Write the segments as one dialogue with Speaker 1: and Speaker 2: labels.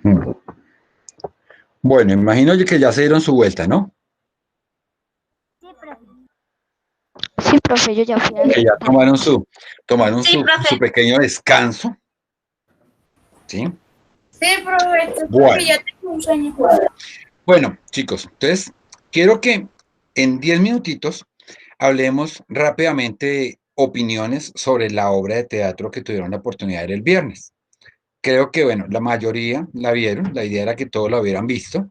Speaker 1: Mm. Bueno, imagino yo que ya se dieron su vuelta, ¿no?
Speaker 2: Sí, profe, yo ya fui al
Speaker 1: Que ya
Speaker 2: baño.
Speaker 1: tomaron
Speaker 3: Sí,
Speaker 1: su
Speaker 3: profe.
Speaker 1: pequeño descanso, ¿sí?
Speaker 3: Sí, profe, porque
Speaker 1: Bueno,
Speaker 3: ya tengo un sueño.
Speaker 1: bueno, chicos, entonces quiero que en 10 minutitos hablemos rápidamente de opiniones sobre la obra de teatro que tuvieron la oportunidad de ver el viernes. Creo que, bueno, la mayoría la vieron, la idea era que todos la hubieran visto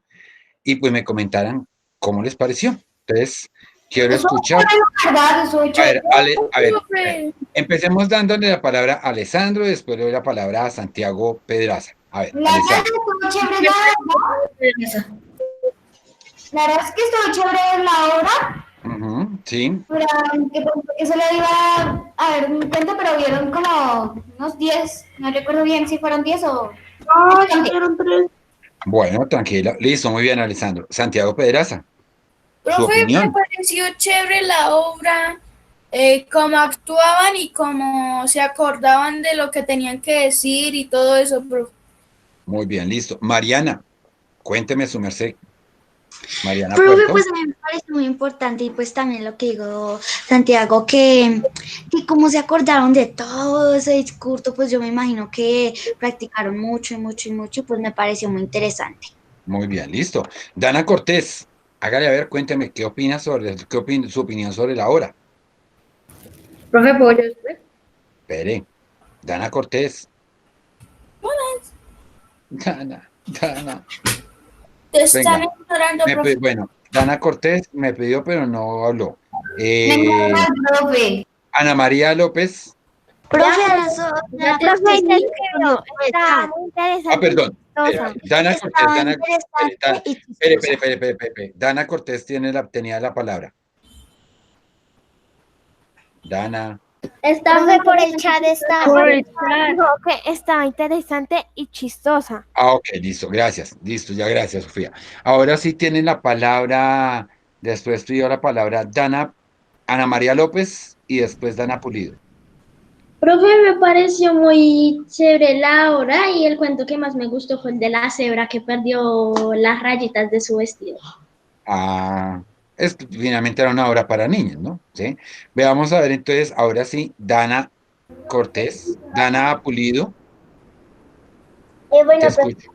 Speaker 1: y pues me comentaran cómo les pareció. Entonces, quiero
Speaker 3: Eso
Speaker 1: escuchar.
Speaker 3: es verdad, eso es
Speaker 1: A ver,
Speaker 3: chévere. Profe.
Speaker 1: empecemos dándole la palabra a Alessandro y después le doy la palabra a Santiago Pedraza. A ver,
Speaker 3: La verdad
Speaker 1: Alessandro.
Speaker 3: estuvo chévere la verdad. La verdad es que estuvo chévere la obra.
Speaker 1: Ujú, sí,
Speaker 3: Pero que solo iba a ver un cuento, pero vieron como unos 10. No recuerdo bien si fueron 10 o.
Speaker 4: No, solo vieron tres.
Speaker 1: bueno, tranquila. Listo, muy bien, Alessandro. Santiago Pedraza, su
Speaker 3: Profe, me
Speaker 1: opinión.
Speaker 3: pareció chévere la obra, cómo actuaban y cómo se acordaban de lo que tenían que decir y todo eso, profe.
Speaker 1: Muy bien, listo. Mariana, cuénteme su merced. Mariana
Speaker 2: Profe, pues
Speaker 1: Puerto.
Speaker 2: a mí me parece muy importante y pues también lo que digo Santiago, que como se acordaron de todo ese discurso, pues yo me imagino que practicaron mucho y mucho y mucho y pues me pareció muy interesante.
Speaker 1: Muy bien, listo. Dana Cortés, hágale a ver, cuénteme su opinión sobre la obra.
Speaker 4: Profe, ¿puedo yo después?
Speaker 1: Pere, Dana Cortés. Dana.
Speaker 3: Te están
Speaker 1: Venga,
Speaker 3: ignorando, profe.
Speaker 1: bueno, Dana Cortés me pidió, pero no habló.
Speaker 3: Me
Speaker 1: Eh,
Speaker 3: encanta, profe.
Speaker 1: Ana María López.
Speaker 2: Profe,
Speaker 4: Ya
Speaker 2: Ana
Speaker 4: te
Speaker 2: Cortés,
Speaker 4: escribí.
Speaker 5: Profe, ya
Speaker 2: no
Speaker 5: escribió.
Speaker 2: puede
Speaker 5: Está
Speaker 2: estar.
Speaker 5: muy
Speaker 1: Ah,
Speaker 5: interesante y
Speaker 1: perdón.
Speaker 5: chistosa.
Speaker 1: Dana Cortés,
Speaker 2: Estaba interesante y chistosa.
Speaker 1: Dana Cortés tenía la palabra. Dana.
Speaker 4: Está muy
Speaker 5: Profe, por el
Speaker 4: interesante.
Speaker 5: chat está,
Speaker 4: Por el chat.
Speaker 5: dijo que estaba interesante y chistosa.
Speaker 1: Ah, ok, listo, gracias. Listo, ya gracias, Sofía. Ahora sí tienen la palabra, después pidió la palabra Ana María López y después Dana Pulido.
Speaker 4: Profe, me pareció muy chévere la obra y el cuento que más me gustó fue el de la cebra que perdió las rayitas de su vestido.
Speaker 1: Ah, finalmente era una obra para niños, ¿no? Sí. Veamos a ver entonces, ahora sí, Dana Cortés, Dana Pulido, te
Speaker 6: Bueno, pues
Speaker 1: escucho.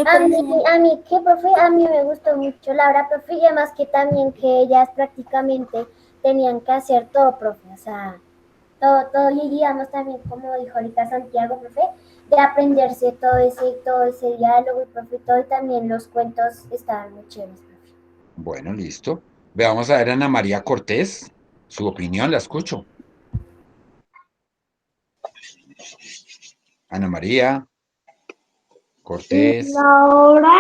Speaker 6: a mí, que profe, a mí me gustó mucho la obra, profe, y además que también que ellas prácticamente tenían que hacer todo, profe, o sea, todo, y digamos también, como dijo ahorita Santiago, profe, de aprenderse todo ese diálogo, y profe, todo, y también los cuentos estaban muy chéveres, profe.
Speaker 1: Bueno, listo. Veamos a ver Ana María Cortés, su opinión, la escucho. Ana María Cortés.
Speaker 4: La obra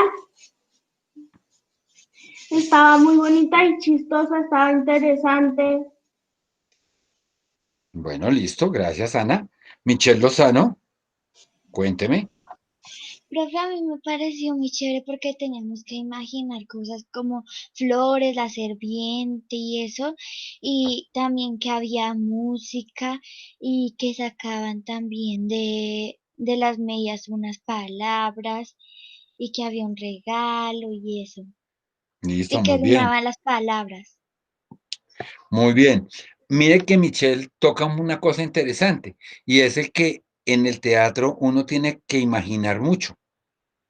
Speaker 4: estaba muy bonita y chistosa, estaba interesante.
Speaker 1: Bueno, listo, gracias, Ana. Michelle Lozano, cuénteme.
Speaker 2: Profe, a mí me pareció muy chévere porque teníamos que imaginar cosas como flores, la serpiente y eso, y también que había música y que sacaban también de las medias unas palabras y que había un regalo y eso,
Speaker 1: Listo,
Speaker 2: y que
Speaker 1: muy bien,
Speaker 2: rimaban las palabras.
Speaker 1: muy bien. Mire que Michelle toca una cosa interesante y es el que en el teatro uno tiene que imaginar mucho.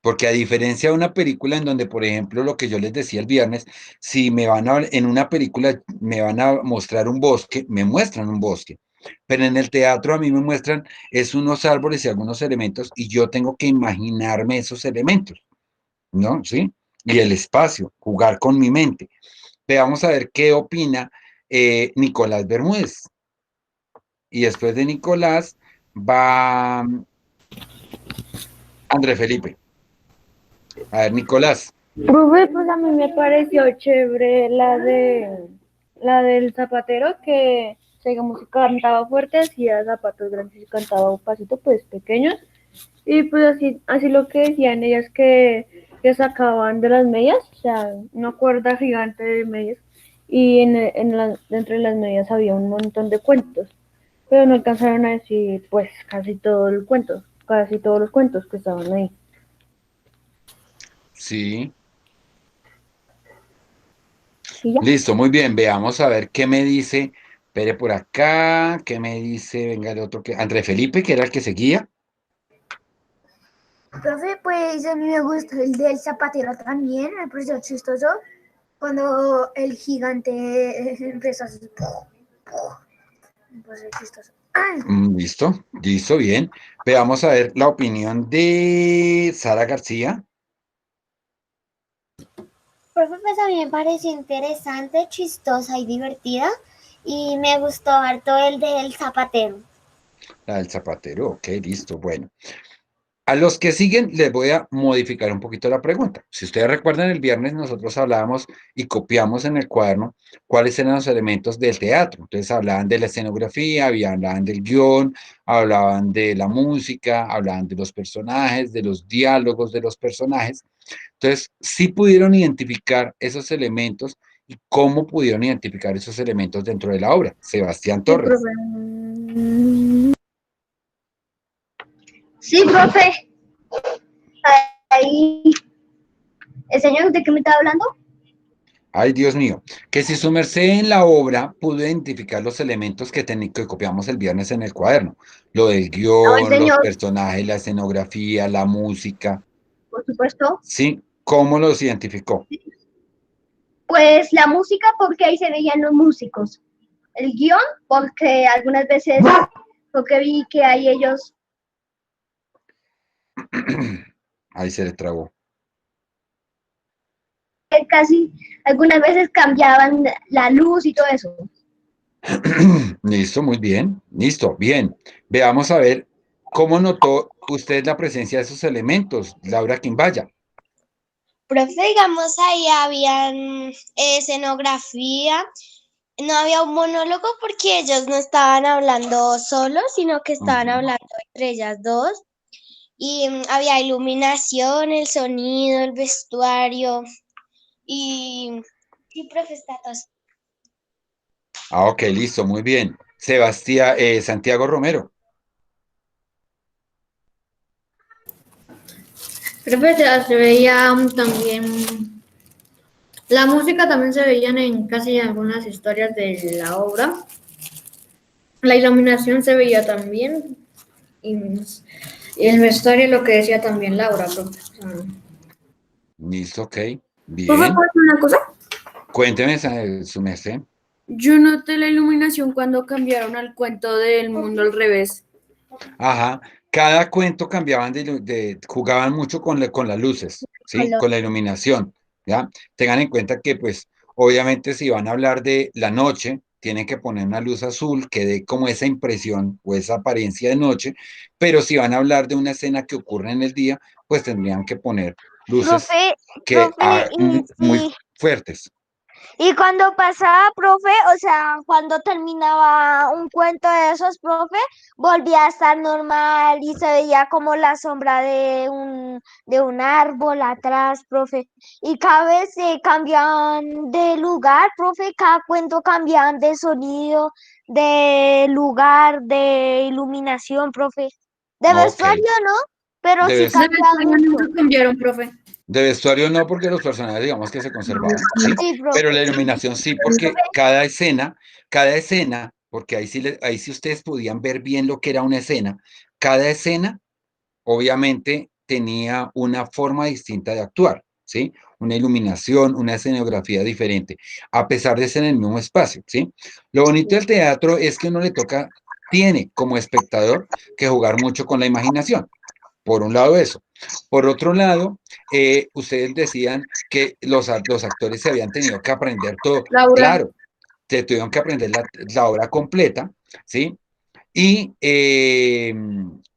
Speaker 1: Porque a diferencia de una película en donde, por ejemplo, lo que yo les decía el viernes, si en una película me van a mostrar un bosque, me muestran un bosque, pero en el teatro a mí me muestran es unos árboles y algunos elementos y yo tengo que imaginarme esos elementos, ¿no? ¿Sí? Y el espacio, jugar con mi mente. Veamos a ver qué opina Nicolás Bermúdez. Y después de Nicolás va André Felipe. A ver, Nicolás.
Speaker 7: Profe, pues a mí me pareció chévere la del zapatero que digamos si cantaba fuerte, hacía zapatos grandes y cantaba un pasito pues pequeños. Y pues así lo que decían ellas que sacaban de las medias, o sea, una cuerda gigante de medias, y dentro de las medias había un montón de cuentos, pero no alcanzaron a decir pues casi todo el cuento, casi todos los cuentos que estaban ahí.
Speaker 1: Sí,
Speaker 7: Y ya.
Speaker 1: listo, muy bien. Veamos a ver qué me dice. Espere por acá, ¿qué me dice? Venga, el otro que. André Felipe, que era el que seguía.
Speaker 8: Profe, pues a mí me gustó el del zapatero también, me pareció chistoso cuando el gigante empezó a hacer me pareció chistoso.
Speaker 1: Listo, listo, bien. Veamos a ver la opinión de Sara García.
Speaker 6: Profe, pues a mí me pareció interesante, chistosa y divertida. Y me gustó harto el del zapatero.
Speaker 1: La del zapatero, ok, listo, bueno. A los que siguen les voy a modificar un poquito la pregunta. Si ustedes recuerdan, el viernes nosotros hablábamos y copiamos en el cuaderno cuáles eran los elementos del teatro. Entonces hablaban de la escenografía, hablaban del guión, hablaban de la música, hablaban de los personajes, de los diálogos de los personajes. Entonces, sí pudieron identificar esos elementos y cómo pudieron identificar esos elementos dentro de la obra. Sebastián
Speaker 7: Sí,
Speaker 1: Torres.
Speaker 7: profe.
Speaker 4: Sí, profe. Ahí, ¿el señor de qué me estaba hablando?
Speaker 1: Ay, Dios mío, que si su merced en la obra pudo identificar los elementos que copiamos el viernes en el cuaderno, lo del
Speaker 4: No, el
Speaker 1: guión, los
Speaker 4: señor,
Speaker 1: personajes, la escenografía, la música,
Speaker 4: por supuesto.
Speaker 1: ¿sí? ¿Cómo los identificó?
Speaker 4: Pues la música, porque ahí se veían los músicos. El guión, porque algunas veces, porque vi que ahí ellos
Speaker 1: Ahí se le trabó.
Speaker 4: casi, algunas veces cambiaban la luz y todo eso.
Speaker 1: Listo, muy bien. Listo, bien. Veamos a ver cómo notó usted la presencia de esos elementos, Laura Quimbaya.
Speaker 6: Profe, digamos, ahí habían escenografía, no había un monólogo porque ellos no estaban hablando solos, sino que estaban
Speaker 1: Ujú.
Speaker 6: hablando entre ellas dos. Y había iluminación, el sonido, el vestuario y... Sí, profe, está todo.
Speaker 1: Ah, ok, listo, muy bien. Sebastián, Santiago Romero.
Speaker 7: Profe, se veía también. La música también se veían en casi algunas historias de la obra. La iluminación se veía también. Y, y el vestuario, lo que decía también Laura, profe. O sea,
Speaker 1: Listo, ok.
Speaker 7: profe,
Speaker 1: Bien.
Speaker 7: ¿puedo hacer una cosa?
Speaker 1: Cuénteme, su merced.
Speaker 3: Yo noté la iluminación cuando cambiaron al cuento del mundo al revés.
Speaker 1: Ajá. Cada cuento cambiaban jugaban mucho con las luces, ¿sí?
Speaker 6: Color.
Speaker 1: Con la iluminación, ¿ya? Tengan en cuenta que, pues, obviamente, si van a hablar de la noche, tienen que poner una luz azul que dé como esa impresión o esa apariencia de noche, pero si van a hablar de una escena que ocurre en el día, pues tendrían que poner luces
Speaker 5: Profe,
Speaker 1: que
Speaker 5: profe,
Speaker 1: muy fuertes.
Speaker 5: y cuando pasaba, profe, o sea, cuando terminaba un cuento de esos, profe, volvía a estar normal y se veía como la sombra de un árbol atrás, profe. Y cada vez se cambiaban de lugar, profe, cada cuento cambiaban de sonido, de lugar, de iluminación, profe. De
Speaker 1: Ok.
Speaker 5: vestuario no, pero sí
Speaker 1: Debes,
Speaker 7: De
Speaker 5: cambiaban
Speaker 7: vestuario
Speaker 5: mucho.
Speaker 7: nunca cambiaron, profe.
Speaker 1: De vestuario no, porque los personajes, digamos que se conservaban, ¿sí?
Speaker 5: Sí,
Speaker 1: Pero
Speaker 5: profe.
Speaker 1: la iluminación sí, porque cada escena, porque ahí sí ustedes podían ver bien lo que era una escena, cada escena obviamente tenía una forma distinta de actuar, ¿sí? Una iluminación, una escenografía diferente, a pesar de ser en el mismo espacio, ¿sí? Lo bonito del teatro es que uno tiene como espectador que jugar mucho con la imaginación. Por un lado eso. Por otro lado, ustedes decían que los actores se habían tenido que aprender todo.
Speaker 7: Laura.
Speaker 1: Claro, se tuvieron que aprender la obra completa, ¿sí? Y,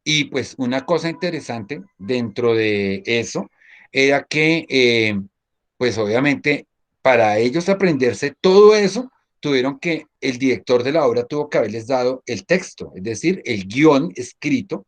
Speaker 1: y pues una cosa interesante dentro de eso era que, pues obviamente, para ellos aprenderse todo eso, el director de la obra tuvo que haberles dado el texto, es decir, el guión escrito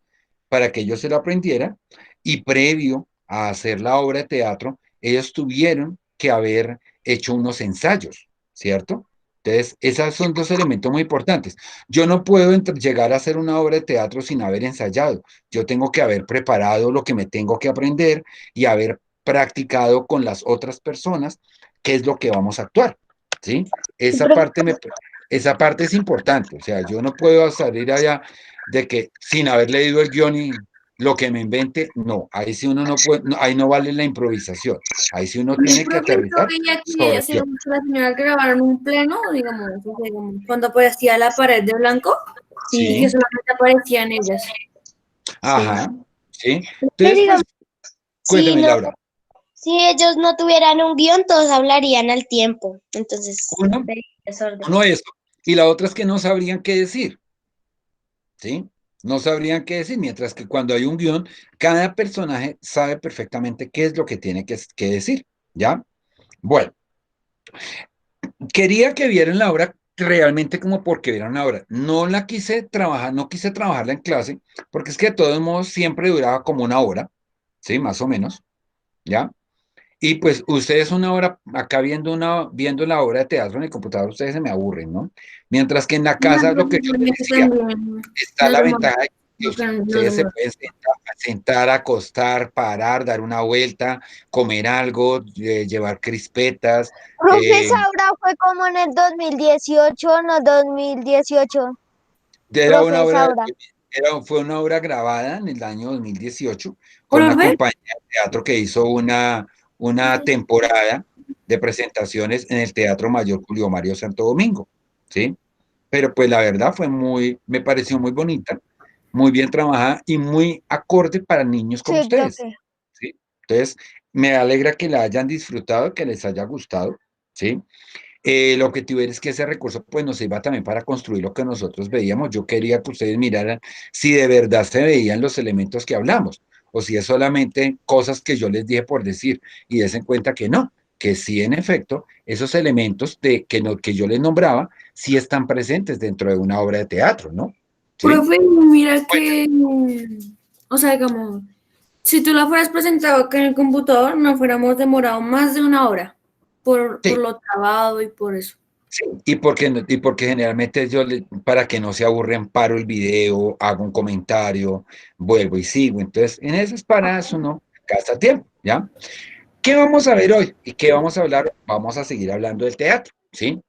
Speaker 1: para que ellos se lo aprendieran y previo a hacer la obra de teatro, ellos tuvieron que haber hecho unos ensayos, ¿cierto? Entonces, esos son dos elementos muy importantes. Yo no puedo llegar a hacer una obra de teatro sin haber ensayado. Yo tengo que haber preparado lo que me tengo que aprender y haber practicado con las otras personas qué es lo que vamos a actuar, ¿sí? Esa parte es importante, o sea, yo no puedo salir allá de que sin haber leído el guión y lo que me invente, no, ahí sí uno no puede, ahí no vale la improvisación, ahí sí uno tiene que
Speaker 7: Profe, yo
Speaker 1: aterrizar
Speaker 7: veía que
Speaker 1: sobre el
Speaker 7: hacía
Speaker 1: guión.
Speaker 7: mucho la señora grabaron un pleno, digamos, cuando aparecía la pared de blanco y que
Speaker 1: Sí,
Speaker 7: solamente aparecían ellas.
Speaker 1: ajá, sí.
Speaker 5: Que
Speaker 1: Entonces, pues,
Speaker 5: digamos, si
Speaker 1: cuéntame,
Speaker 5: no,
Speaker 1: Laura.
Speaker 5: si ellos no tuvieran un guión, todos hablarían al tiempo. Entonces,
Speaker 1: Uno,
Speaker 5: sería desorden.
Speaker 1: uno eso, y la otra es que no sabrían qué decir, ¿sí? No sabrían qué decir, mientras que cuando hay un guión, cada personaje sabe perfectamente qué es lo que tiene que decir, ¿ya? Bueno, quería que vieran la obra realmente como porque vieran la obra. No la quise trabajar, no quise trabajarla en clase, porque es que de todos modos siempre duraba como una hora, ¿sí? Más o menos, ¿ya? Y pues ustedes una hora acá viendo la obra de teatro en el computador, ustedes se me aburren, ¿no? Mientras que en la
Speaker 7: No,
Speaker 1: casa, lo que yo les
Speaker 7: profe,
Speaker 1: decía,
Speaker 7: también
Speaker 1: está
Speaker 7: nos
Speaker 1: la
Speaker 7: demoramos,
Speaker 1: ventaja de que
Speaker 7: nos
Speaker 1: ustedes se
Speaker 7: demoramos.
Speaker 1: pueden sentar, acostar, parar, dar una vuelta, comer algo, llevar crispetas.
Speaker 5: Profe,
Speaker 1: eh,
Speaker 5: Saura fue como en el 2018, no 2018.
Speaker 1: era una
Speaker 5: Profe
Speaker 1: obra,
Speaker 5: Saura.
Speaker 1: fue una obra grabada en el año 2018 con una
Speaker 7: Profe,
Speaker 1: compañía de teatro que hizo una temporada de presentaciones en el Teatro Mayor Julio Mario Santo Domingo, ¿sí? Pero pues la verdad me pareció muy bonita, muy bien trabajada y muy acorde para niños como
Speaker 5: Sí,
Speaker 1: ustedes,
Speaker 5: profe.
Speaker 1: ¿sí? Entonces, me alegra que la hayan disfrutado, que les haya gustado, ¿sí? El objetivo es que ese recurso pues nos sirva también para construir lo que nosotros veíamos. Yo quería que ustedes miraran si de verdad se veían los elementos que hablamos o si es solamente cosas que yo les dije por decir y des en cuenta que no, que sí en efecto esos elementos que yo les nombraba sí están presentes dentro de una obra de teatro, ¿no? ¿Sí?
Speaker 7: profe, mira que, o sea, digamos, si tú la fueras presentado acá en el computador, nos fuéramos demorado más de una hora por
Speaker 1: Sí.
Speaker 7: lo trabado y por eso.
Speaker 1: Sí, y porque generalmente para que no se aburren, paro el video, hago un comentario, vuelvo y sigo. Entonces, en esas paradas uno gasta tiempo, ¿ya? ¿Qué vamos a ver hoy? ¿Y qué vamos a hablar? Vamos a seguir hablando del teatro, ¿sí?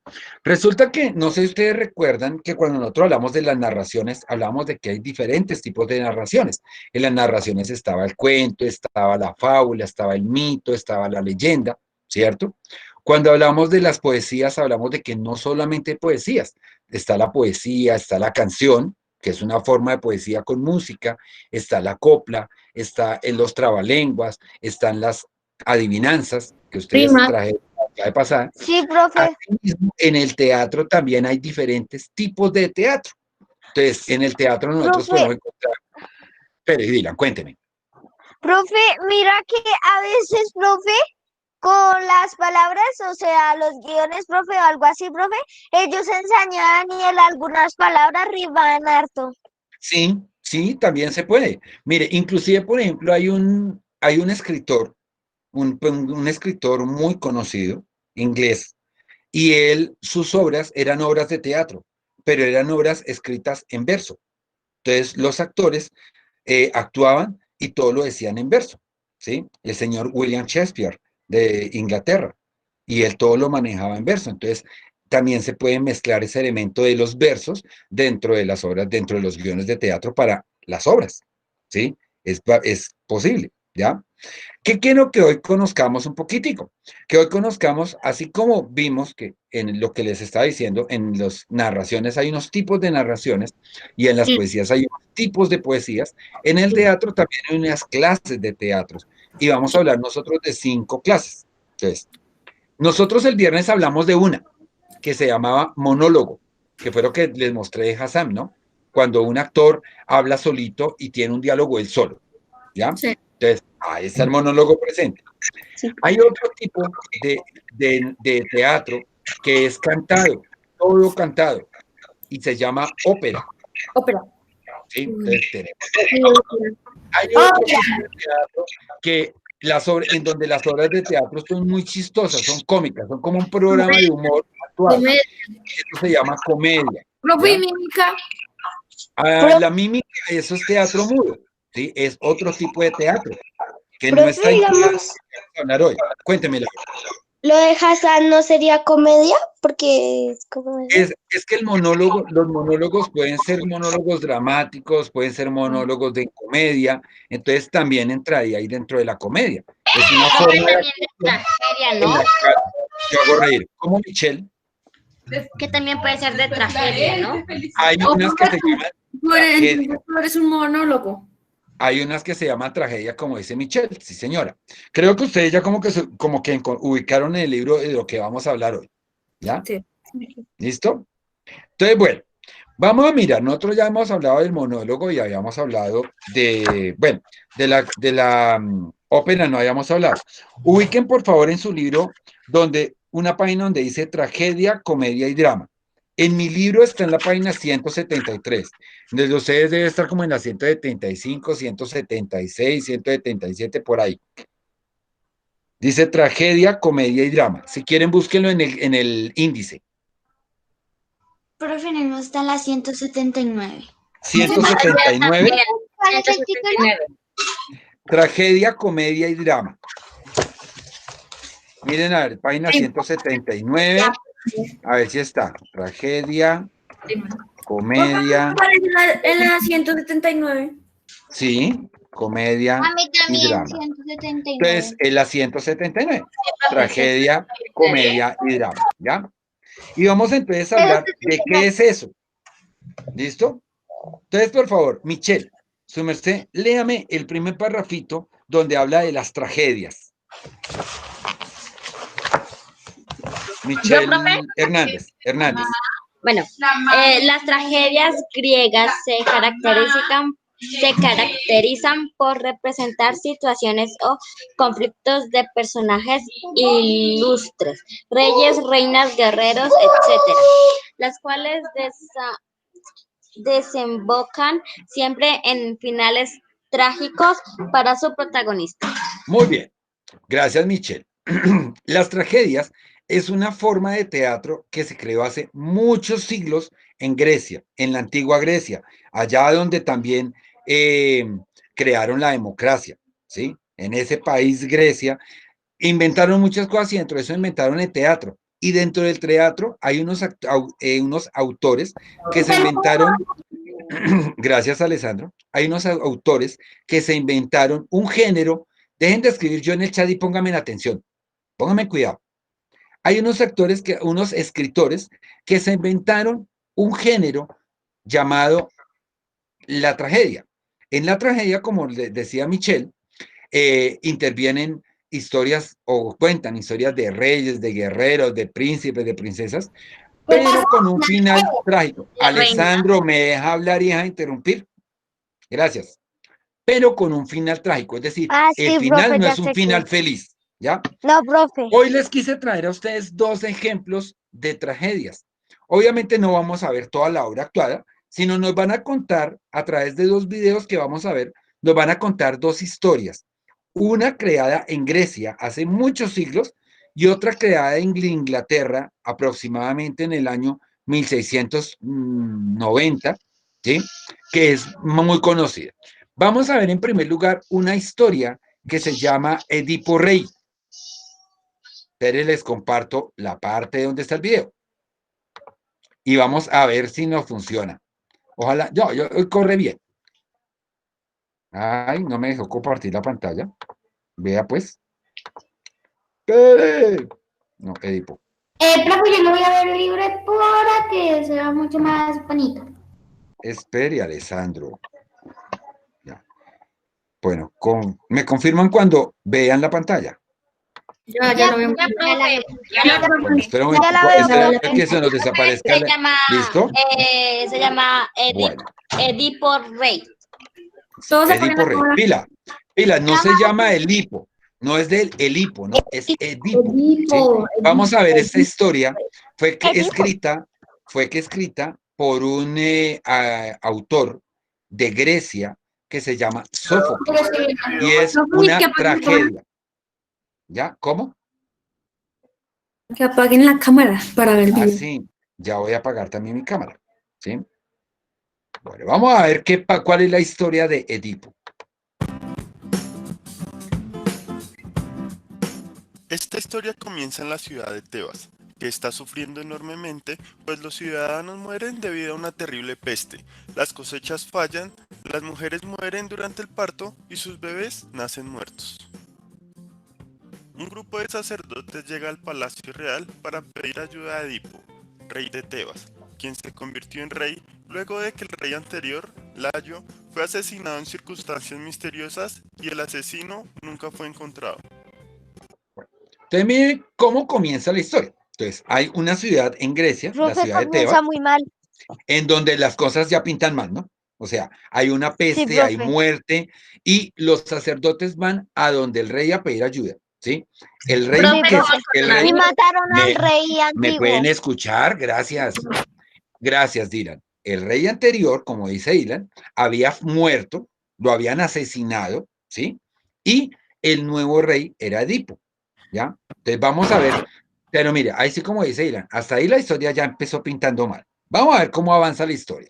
Speaker 1: Resulta que, no sé si ustedes recuerdan que cuando nosotros hablamos de las narraciones, hablamos de que hay diferentes tipos de narraciones. En las narraciones estaba el cuento, estaba la fábula, estaba el mito, estaba la leyenda, ¿cierto? Cuando hablamos de las poesías, hablamos de que no solamente hay poesías, está la poesía, está la canción, que es una forma de poesía con música, está la copla, está en los trabalenguas, están las adivinanzas que ustedes
Speaker 7: Prima,
Speaker 1: trajeron la vez pasada.
Speaker 5: Sí, profe.
Speaker 1: Asimismo, en el teatro también hay diferentes tipos de teatro. Entonces, en el teatro nosotros
Speaker 5: Profe,
Speaker 1: podemos encontrar, pero Dylan, cuénteme.
Speaker 5: profe, mira que a veces, profe, con las palabras, o sea, los guiones, profe, o algo así, profe, ellos enseñaban y en algunas palabras riman harto.
Speaker 1: Sí, sí, también se puede. Mire, inclusive, por ejemplo, hay un escritor, un escritor muy conocido, inglés, y sus obras eran obras de teatro, pero eran obras escritas en verso. Entonces, los actores actuaban y todo lo decían en verso, ¿sí? El señor William Shakespeare de Inglaterra, y él todo lo manejaba en verso. Entonces, también se puede mezclar ese elemento de los versos dentro de las obras, dentro de los guiones de teatro para las obras, ¿sí? Es posible, ¿ya? ¿Qué quiero que hoy conozcamos un poquitico? Que hoy conozcamos, así como vimos que en lo que les estaba diciendo, en las narraciones hay unos tipos de narraciones y en las
Speaker 7: sí,
Speaker 1: poesías hay unos tipos de poesías, en el
Speaker 7: sí,
Speaker 1: teatro también hay unas clases de teatros y vamos a hablar nosotros de 5 clases. Entonces, nosotros el viernes hablamos de una que se llamaba monólogo, que fue lo que les mostré de Hassam, ¿no? Cuando un actor habla solito y tiene un diálogo él solo, ¿ya?
Speaker 7: sí.
Speaker 1: Entonces, ahí está el monólogo presente.
Speaker 5: Sí.
Speaker 1: Hay otro tipo de teatro que es cantado, todo cantado, y se llama ópera,
Speaker 7: Ópera.
Speaker 1: ¿sí?
Speaker 7: Mm,
Speaker 1: Entonces, tenemos.
Speaker 7: sí, ópera.
Speaker 1: Hay otro tipo de teatro que en donde las obras de teatro son muy chistosas, son cómicas, son como un programa de humor actual.
Speaker 7: Comedia.
Speaker 1: Eso se llama comedia,
Speaker 7: Profe, y
Speaker 1: ¿ya?
Speaker 7: mímica.
Speaker 1: La mímica, eso es teatro mudo, ¿sí? Es otro tipo de teatro. que no
Speaker 5: Profe,
Speaker 1: está incluida en lo
Speaker 5: digamos,
Speaker 1: que vamos a hablar hoy. Cuéntemela.
Speaker 5: lo de Hassan no sería comedia, porque es como
Speaker 1: Es que los monólogos pueden ser monólogos dramáticos, pueden ser monólogos de comedia, entonces también entraría ahí dentro de la comedia. Es una
Speaker 9: Profe,
Speaker 1: forma de
Speaker 9: también de tragedia,
Speaker 1: en
Speaker 9: ¿no?
Speaker 1: la cual yo hago reír. Como Michelle,
Speaker 9: Que también puede ser de tragedia, ¿no?
Speaker 1: hay unas que se llaman tragedia.
Speaker 7: Entonces tú eres un monólogo.
Speaker 1: Hay unas que se llaman tragedia, como dice Michelle, sí señora. Creo que ustedes ya como que ubicaron en el libro de lo que vamos a hablar hoy. ¿Ya?
Speaker 7: Sí.
Speaker 1: ¿Listo? Entonces, bueno, vamos a mirar. Nosotros ya hemos hablado del monólogo y habíamos hablado de, bueno, de la ópera no habíamos hablado. Ubiquen, por favor, en su libro una página donde dice tragedia, comedia y drama. En mi libro está en la página 173. Desde ustedes debe estar como en la 175, 176, 177, por ahí. Dice tragedia, comedia y drama. Si quieren, búsquenlo en el índice.
Speaker 2: Profe, no está en la 179.
Speaker 1: 179,
Speaker 2: ¿Cuál es el título?
Speaker 1: tragedia, comedia y drama. Miren, a ver, página 179. A ver si está. Tragedia, comedia.
Speaker 7: En la 179.
Speaker 1: Sí, comedia
Speaker 2: A mí
Speaker 1: y
Speaker 2: también,
Speaker 1: drama.
Speaker 2: 179.
Speaker 1: Entonces, en la 179. Tragedia, comedia y drama. ¿Ya? Y vamos entonces a hablar de qué es eso. ¿Listo? Entonces, por favor, Michelle, su merced, léame el primer parrafito donde habla de las tragedias. Michelle Hernández.
Speaker 9: Bueno, las tragedias griegas se caracterizan por representar situaciones o conflictos de personajes ilustres, reyes, reinas, guerreros, etc., las cuales desembocan siempre en finales trágicos para su protagonista.
Speaker 1: Muy bien. Gracias, Michelle. Las tragedias es una forma de teatro que se creó hace muchos siglos en Grecia, en la antigua Grecia, allá donde también crearon la democracia, ¿sí? En ese país, Grecia, inventaron muchas cosas y dentro de eso inventaron el teatro. Y dentro del teatro hay unos autores que se inventaron, gracias, Alessandro, hay unos autores que se inventaron un género. Dejen de escribir yo en el chat y pónganme en atención. Pónganme cuidado. Hay unos escritores que se inventaron un género llamado la tragedia. En la tragedia, como decía Michelle, intervienen historias o cuentan historias de reyes, de guerreros, de príncipes, de princesas, pero con un final trágico. Alessandro, ¿me deja hablar y deja de interrumpir? Gracias. Pero con un final trágico, es decir, el final
Speaker 5: profe,
Speaker 1: no
Speaker 5: ya
Speaker 1: es un
Speaker 5: sé
Speaker 1: final
Speaker 5: que...
Speaker 1: feliz, ¿ya?
Speaker 5: No, profe.
Speaker 1: Hoy les quise traer a ustedes dos ejemplos de tragedias. Obviamente no vamos a ver toda la obra actuada, sino nos van a contar a través de dos videos que vamos a ver, nos van a contar dos historias. Una creada en Grecia hace muchos siglos y otra creada en Inglaterra aproximadamente en el año 1690, ¿sí? Que es muy conocida. Vamos a ver en primer lugar una historia que se llama Edipo Rey. Pero les comparto la parte donde está el video. Y vamos a ver si nos funciona. Ojalá, hoy corre bien. Ay, no me dejó compartir la pantalla. Vea pues. No, Edipo.
Speaker 8: Profe, yo lo voy a ver libre para que sea mucho más bonito.
Speaker 1: Espere, Alessandro. Ya. Bueno, me confirman cuando vean la pantalla.
Speaker 7: Ya lo vemos.
Speaker 1: Bueno, espera un momento, espera que se nos desaparezca. ¿Listo?
Speaker 9: Se llama
Speaker 1: Bueno.
Speaker 9: Edipo Rey.
Speaker 1: Edipo Rey. Pila, no se llama Edipo, no es del Edipo, no, es Edipo. ¿Sí? Vamos a ver esta historia. Fue escrita por un autor de Grecia que se llama Sófocles y es una tragedia. ¿Ya? ¿Cómo?
Speaker 7: Que apaguen la cámara para ver el video.
Speaker 1: Sí, ya voy a apagar también mi cámara. ¿Sí? Bueno, vamos a ver cuál es la historia de Edipo.
Speaker 10: Esta historia comienza en la ciudad de Tebas, que está sufriendo enormemente, pues los ciudadanos mueren debido a una terrible peste, las cosechas fallan, las mujeres mueren durante el parto y sus bebés nacen muertos. Un grupo de sacerdotes llega al palacio real para pedir ayuda a Edipo, rey de Tebas, quien se convirtió en rey luego de que el rey anterior, Layo, fue asesinado en circunstancias misteriosas y el asesino nunca fue encontrado.
Speaker 1: Entonces, miren cómo comienza la historia. Entonces, hay una ciudad en Grecia, la
Speaker 5: Profe,
Speaker 1: ciudad de
Speaker 5: comienza
Speaker 1: Tebas,
Speaker 5: muy mal.
Speaker 1: en donde las cosas ya pintan mal, ¿no? O sea, hay una
Speaker 5: Sí,
Speaker 1: peste, hay
Speaker 5: profe.
Speaker 1: muerte, y los sacerdotes van a donde el rey a pedir ayuda, ¿sí? El rey,
Speaker 5: Sí,
Speaker 1: que es
Speaker 5: profe.
Speaker 1: el
Speaker 5: Y
Speaker 1: rey,
Speaker 5: mataron al
Speaker 1: me,
Speaker 5: rey
Speaker 1: ¿me
Speaker 5: antiguo.
Speaker 1: pueden escuchar? Gracias. Gracias, Dylan. El rey anterior, como dice Dylan, había muerto, lo habían asesinado, ¿sí? Y el nuevo rey era Edipo, ¿ya? Entonces vamos a ver, pero mire, ahí sí como dice Dylan, hasta ahí la historia ya empezó pintando mal. Vamos a ver cómo avanza la historia.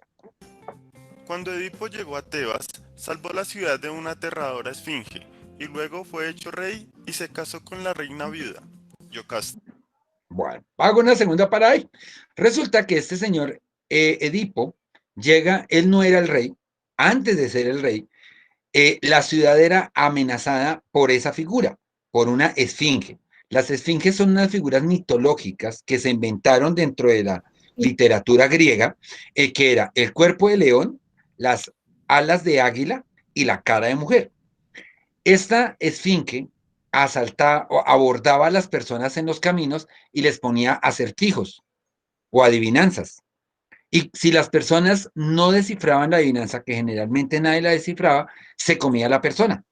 Speaker 10: Cuando Edipo llegó a Tebas, salvó la ciudad de una aterradora esfinge, y luego fue hecho rey y se casó con la reina viuda, Yocasta.
Speaker 1: Bueno, hago una segunda para ahí. Resulta que este señor Edipo llega, él no era el rey, antes de ser el rey, la ciudad era amenazada por esa figura, por una esfinge. Las esfinges son unas figuras mitológicas que se inventaron dentro de la literatura griega, que era el cuerpo de león, las alas de águila y la cara de mujer. Esta esfinge abordaba a las personas en los caminos y les ponía acertijos o adivinanzas. Y si las personas no descifraban la adivinanza, que generalmente nadie la descifraba, se comía a la persona.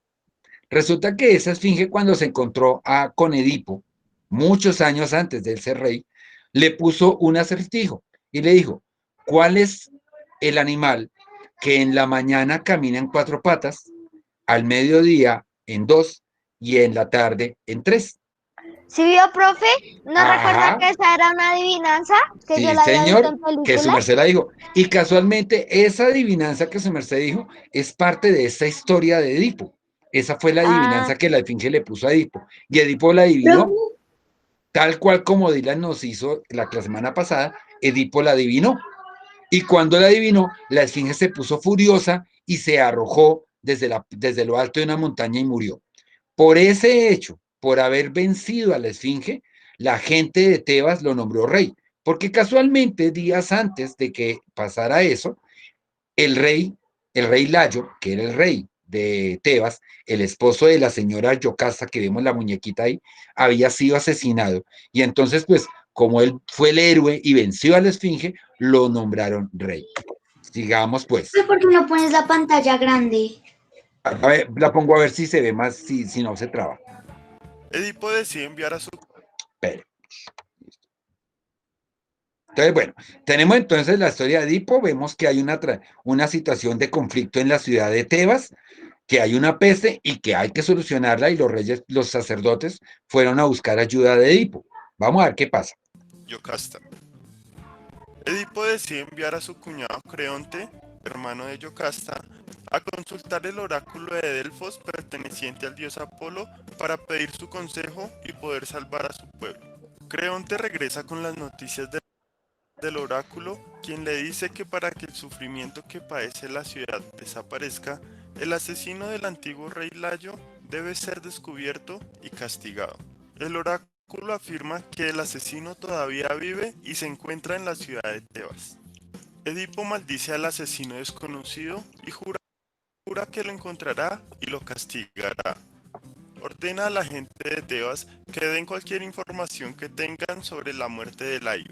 Speaker 1: Resulta que esa esfinge, cuando se encontró con Edipo, muchos años antes de él ser rey, le puso un acertijo y le dijo: ¿cuál es el animal que en la mañana camina en 4 patas, al mediodía en 2 y en la tarde en 3?
Speaker 5: ¿Sí vio, profe? ¿No recuerda que
Speaker 1: Ajá.
Speaker 5: esa era una adivinanza que yo
Speaker 1: Sí,
Speaker 5: la había visto
Speaker 1: señor,
Speaker 5: en
Speaker 1: que su
Speaker 5: películas?
Speaker 1: merced la dijo. Y casualmente esa adivinanza que su merced dijo es parte de esta historia de Edipo. Esa fue la
Speaker 5: Ah,
Speaker 1: adivinanza que la esfinge le puso a Edipo. Y Edipo la
Speaker 4: Profe,
Speaker 1: adivinó, tal cual como Dylan nos hizo la semana pasada, Edipo la adivinó. Y cuando la adivinó, la esfinge se puso furiosa y se arrojó desde lo alto de una montaña y murió. Por ese hecho, por haber vencido a la esfinge, la gente de Tebas lo nombró rey, porque casualmente días antes de que pasara eso, el rey, el rey Layo, que era el rey de Tebas, el esposo de la señora Yocasta, que vemos la muñequita ahí, había sido asesinado. Y entonces, pues, como él fue el héroe y venció a la esfinge, lo nombraron rey. Sigamos, pues.
Speaker 8: ¿Por qué no pones la pantalla grande?
Speaker 1: A ver, la pongo a ver si se ve más, si no se traba.
Speaker 10: Edipo decide enviar a su
Speaker 1: Pero, entonces, bueno, tenemos entonces la historia de Edipo, vemos que hay una situación de conflicto en la ciudad de Tebas, que hay una peste y que hay que solucionarla, y los reyes, los sacerdotes fueron a buscar ayuda de Edipo. Vamos a ver qué pasa.
Speaker 10: Yocasta. Edipo decide enviar a su cuñado Creonte, hermano de Yocasta, a consultar el oráculo de Delfos perteneciente al dios Apolo para pedir su consejo y poder salvar a su pueblo. Creonte regresa con las noticias del oráculo, quien le dice que para que el sufrimiento que padece la ciudad desaparezca, el asesino del antiguo rey Layo debe ser descubierto y castigado. El oráculo afirma que el asesino todavía vive y se encuentra en la ciudad de Tebas. Edipo maldice al asesino desconocido y jura que lo encontrará y lo castigará. Ordena a la gente de Tebas que den cualquier información que tengan sobre la muerte de Layo.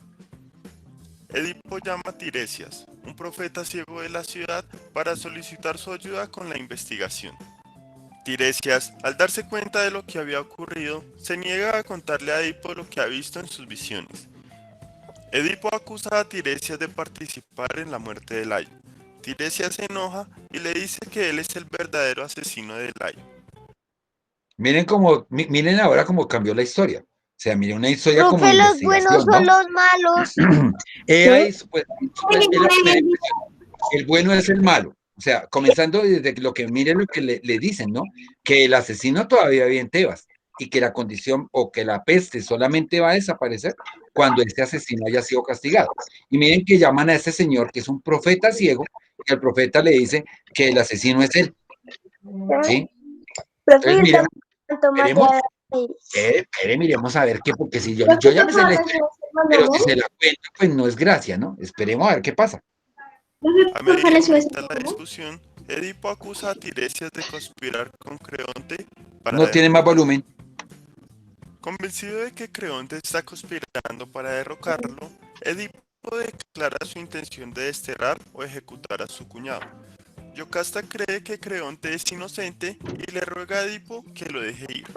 Speaker 10: Edipo llama a Tiresias, un profeta ciego de la ciudad, para solicitar su ayuda con la investigación. Tiresias, al darse cuenta de lo que había ocurrido, se niega a contarle a Edipo lo que ha visto en sus visiones. Edipo acusa a Tiresias de participar en la muerte de Layo. Tiresias se enoja y le dice que él es el verdadero asesino de Layo.
Speaker 1: Miren ahora cómo cambió la historia. O sea, miren una historia como de
Speaker 5: profe, los buenos
Speaker 1: investigación, ¿no?
Speaker 5: son los malos.
Speaker 1: El bueno es el malo. O sea, comenzando desde lo que miren lo que le dicen, ¿no? Que el asesino todavía vive en Tebas. y que la condición o que la peste solamente va a desaparecer cuando este asesino haya sido castigado. Y miren que llaman a este señor, que es un profeta ciego, y el profeta le dice que el asesino es él. ¿Sí? Entonces, miremos a ver qué, porque si yo ya me sé la historia, pero si se la cuento, pues no es gracia, ¿no? Esperemos a ver qué pasa.
Speaker 10: A medida que aumenta la discusión, Edipo acusa a Tiresias de conspirar con Creonte para
Speaker 1: No tiene más volumen.
Speaker 10: Convencido de que Creonte está conspirando para derrocarlo, Edipo declara su intención de desterrar o ejecutar a su cuñado. Yocasta cree que Creonte es inocente y le ruega a Edipo que lo deje ir.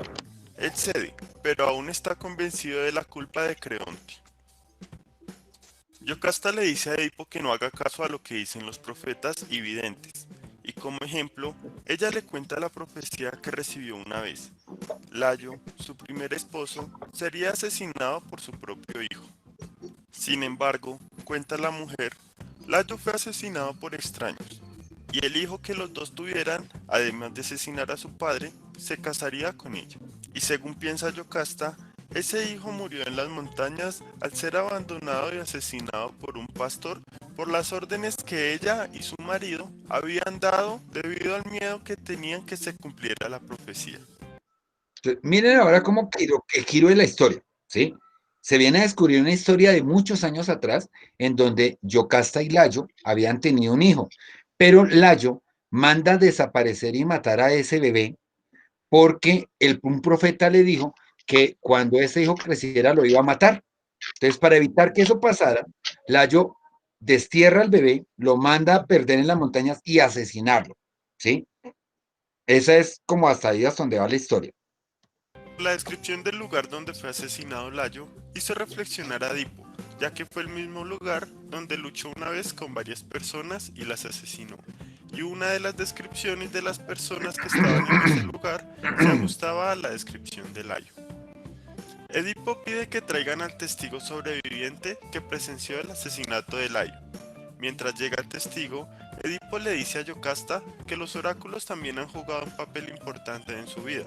Speaker 10: Él cede, pero aún está convencido de la culpa de Creonte. Yocasta le dice a Edipo que no haga caso a lo que dicen los profetas y videntes, y como ejemplo, ella le cuenta la profecía que recibió una vez. Layo, su primer esposo, sería asesinado por su propio hijo. Sin embargo, cuenta la mujer, Layo fue asesinado por extraños, y el hijo que los dos tuvieran, además de asesinar a su padre, se casaría con ella. Y según piensa Yocasta, ese hijo murió en las montañas al ser abandonado y asesinado por un pastor por las órdenes que ella y su marido habían dado debido al miedo que tenían que se cumpliera la profecía.
Speaker 1: Entonces, miren ahora cómo el giro de la historia, ¿sí? Se viene a descubrir una historia de muchos años atrás en donde Yocasta y Layo habían tenido un hijo, pero Layo manda desaparecer y matar a ese bebé porque un profeta le dijo que cuando ese hijo creciera lo iba a matar. Entonces, para evitar que eso pasara, Layo destierra al bebé, lo manda a perder en las montañas y asesinarlo, ¿sí? Esa es como hasta ahí hasta donde va la historia.
Speaker 10: La descripción del lugar donde fue asesinado Layo hizo reflexionar a Edipo, ya que fue el mismo lugar donde luchó una vez con varias personas y las asesinó. Y una de las descripciones de las personas que estaban en ese lugar se ajustaba a la descripción de Layo. Edipo pide que traigan al testigo sobreviviente que presenció el asesinato de Layo. Mientras llega el testigo, Edipo le dice a Yocasta que los oráculos también han jugado un papel importante en su vida.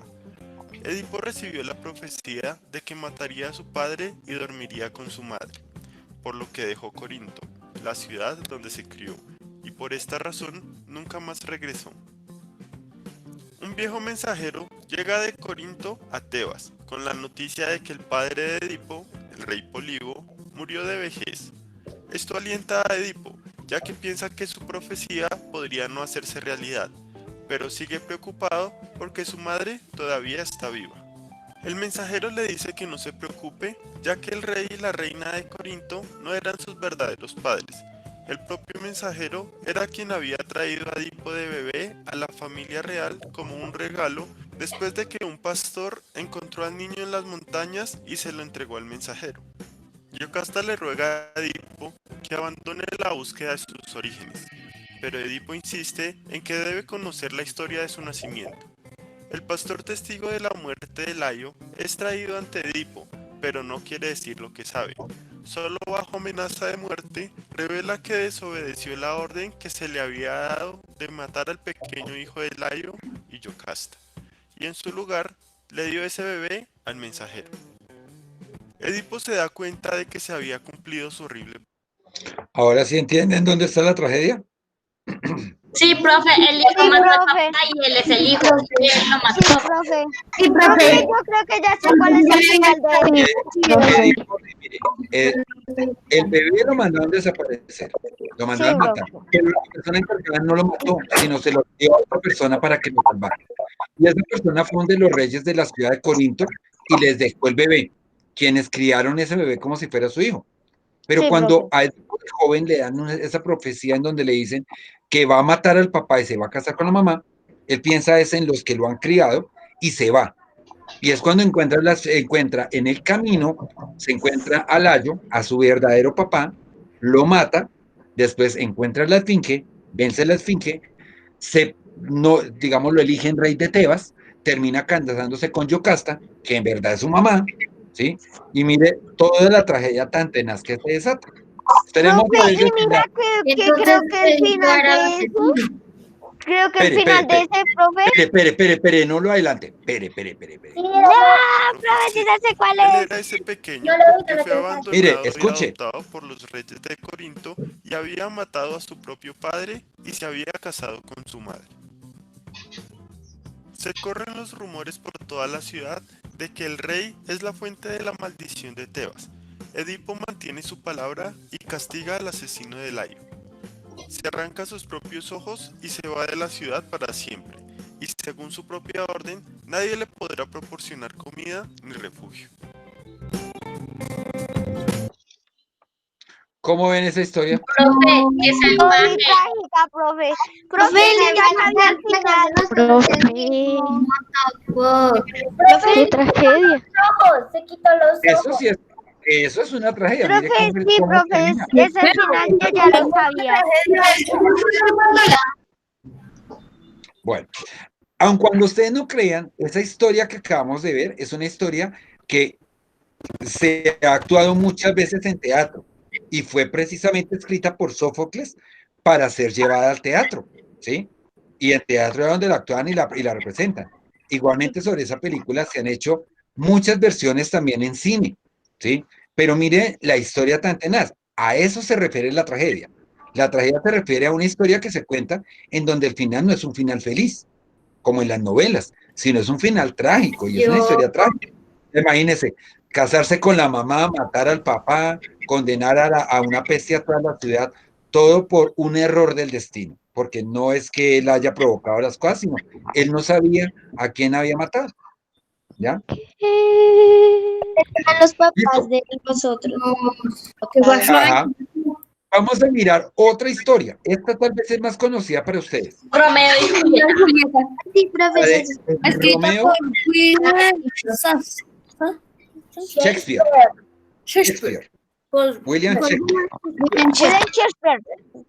Speaker 10: Edipo recibió la profecía de que mataría a su padre y dormiría con su madre, por lo que dejó Corinto, la ciudad donde se crió, y por esta razón nunca más regresó. Un viejo mensajero llega de Corinto a Tebas, con la noticia de que el padre de Edipo, el rey Polibo, murió de vejez. Esto alienta a Edipo, ya que piensa que su profecía podría no hacerse realidad, pero sigue preocupado porque su madre todavía está viva. El mensajero le dice que no se preocupe, ya que el rey y la reina de Corinto no eran sus verdaderos padres. El propio mensajero era quien había traído a Edipo de bebé a la familia real como un regalo después de que un pastor encontró al niño en las montañas y se lo entregó al mensajero. Yocasta le ruega a Edipo que abandone la búsqueda de sus orígenes, pero Edipo insiste en que debe conocer la historia de su nacimiento. El pastor testigo de la muerte de Layo es traído ante Edipo, pero no quiere decir lo que sabe. Solo bajo amenaza de muerte, revela que desobedeció la orden que se le había dado de matar al pequeño hijo de Layo y Yocasta, y en su lugar le dio ese bebé al mensajero. Edipo se da cuenta de que se había cumplido su horrible.
Speaker 1: ¿Ahora sí entienden dónde está la tragedia?
Speaker 9: Sí, profe, el hijo mató al papá y él es el hijo, y él lo mató.
Speaker 5: Sí, profe. Sí, profe, yo creo que ya sé cuál es el final de
Speaker 1: El bebé lo mandaron a desaparecer, lo mandaron a matar, pero la persona encargada no lo mató, sino se lo dio a otra persona para que lo salvara. Y esa persona fue uno de los reyes de la ciudad de Corinto y les dejó el bebé, quienes criaron ese bebé como si fuera su hijo. Pero cuando a el joven le dan esa profecía en donde le dicen que va a matar al papá y se va a casar con la mamá, él piensa es en los que lo han criado y se va. Y es cuando encuentra en el camino, se encuentra a Layo, a su verdadero papá, lo mata, después encuentra la esfinge, vence la esfinge, digamos, lo eligen rey de Tebas, termina casándose con Yocasta, que en verdad es su mamá, ¿sí? Y mire toda la tragedia tan tenaz que se desata. Tenemos
Speaker 5: profe, y mira que creo que el final de eso, Creo que el
Speaker 1: Espere,
Speaker 5: final de
Speaker 1: espere,
Speaker 5: ese, profe.
Speaker 1: espere, no lo adelante. Espere.
Speaker 6: Sí,
Speaker 5: No,
Speaker 10: Profe,
Speaker 5: profe, sí
Speaker 10: sí.
Speaker 5: ya sé cuál
Speaker 10: Él
Speaker 5: es.
Speaker 10: era ese pequeño
Speaker 6: no lo vi,
Speaker 10: que
Speaker 6: no lo
Speaker 10: fue
Speaker 6: quiero saber.
Speaker 1: Mire,
Speaker 10: abandonado y
Speaker 1: escuche.
Speaker 10: adoptado por los reyes de Corinto y había matado a su propio padre y se había casado con su madre. Se corren los rumores por toda la ciudad de que el rey es la fuente de la maldición de Tebas. Edipo mantiene su palabra y castiga al asesino de Layo. Se arranca sus propios ojos y se va de la ciudad para siempre. Y según su propia orden, nadie le podrá proporcionar comida ni refugio.
Speaker 1: ¿Cómo ven esa historia?
Speaker 9: Profe, qué
Speaker 5: Muy
Speaker 9: salvaje.
Speaker 5: trágica, profe. Profe,
Speaker 8: Profe,
Speaker 5: ¿y ya sabía el final?
Speaker 6: Profe,
Speaker 5: Qué tragedia.
Speaker 6: ojos, se quitó los ojos.
Speaker 1: Eso es una tragedia. Mire
Speaker 5: Profe,
Speaker 1: cómo,
Speaker 5: sí,
Speaker 1: cómo
Speaker 5: profe,
Speaker 1: termina.
Speaker 5: ese final yo ya lo sabía.
Speaker 1: Bueno, aun cuando ustedes no crean, esa historia que acabamos de ver es una historia que se ha actuado muchas veces en teatro y fue precisamente escrita por Sófocles para ser llevada al teatro, ¿sí? Y en teatro es donde la actúan y la representan. Igualmente sobre esa película se han hecho muchas versiones también en cine, ¿sí? Pero mire la historia tan tenaz. A eso se refiere la tragedia. La tragedia se refiere a una historia que se cuenta en donde el final no es un final feliz, como en las novelas, sino es un final trágico y es una historia trágica. Imagínense, casarse con la mamá, matar al papá, condenar a una peste a toda la ciudad, todo por un error del destino, porque no es que él haya provocado las cosas, sino él no sabía a quién había matado, ¿ya?
Speaker 6: Eran los papás
Speaker 1: Listo.
Speaker 6: de nosotros.
Speaker 1: Ajá. Vamos a mirar otra historia. Esta tal vez es más conocida para ustedes.
Speaker 9: Romeo y Julieta.
Speaker 6: Sí,
Speaker 1: La
Speaker 6: profe,
Speaker 1: de Romeo Shakespeare. William Shakespeare.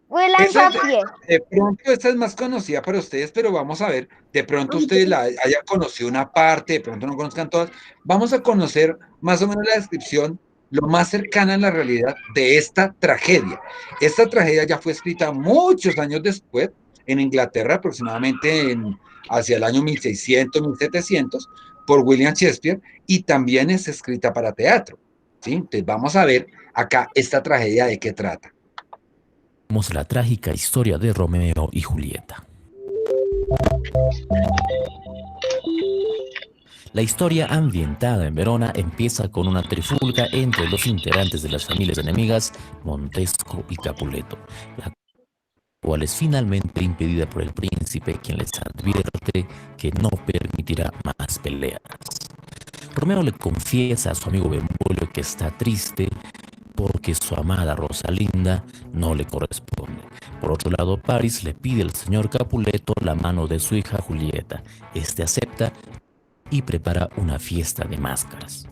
Speaker 5: William
Speaker 1: Esa es
Speaker 5: Shakespeare.
Speaker 1: de pronto esta es más conocida para ustedes, pero vamos a ver, de pronto ustedes la hayan conocido una parte, de pronto no conozcan todas. Vamos a conocer más o menos la descripción, lo más cercana a la realidad de esta tragedia. Esta tragedia ya fue escrita muchos años después, en Inglaterra, aproximadamente hacia el año 1600, 1700, por William Shakespeare, y también es escrita para teatro, ¿sí? Entonces vamos a ver acá esta tragedia de qué trata.
Speaker 11: La trágica historia de Romeo y Julieta. La historia ambientada en Verona empieza con una trifulca entre los integrantes de las familias enemigas Montesco y Capuleto, la cual es finalmente impedida por el príncipe, quien les advierte que no permitirá más peleas. Romeo le confiesa a su amigo Benvolio que está triste porque su amada Rosalinda no le corresponde. Por otro lado, Paris le pide al señor Capuleto la mano de su hija Julieta. Este acepta y prepara una fiesta de máscaras.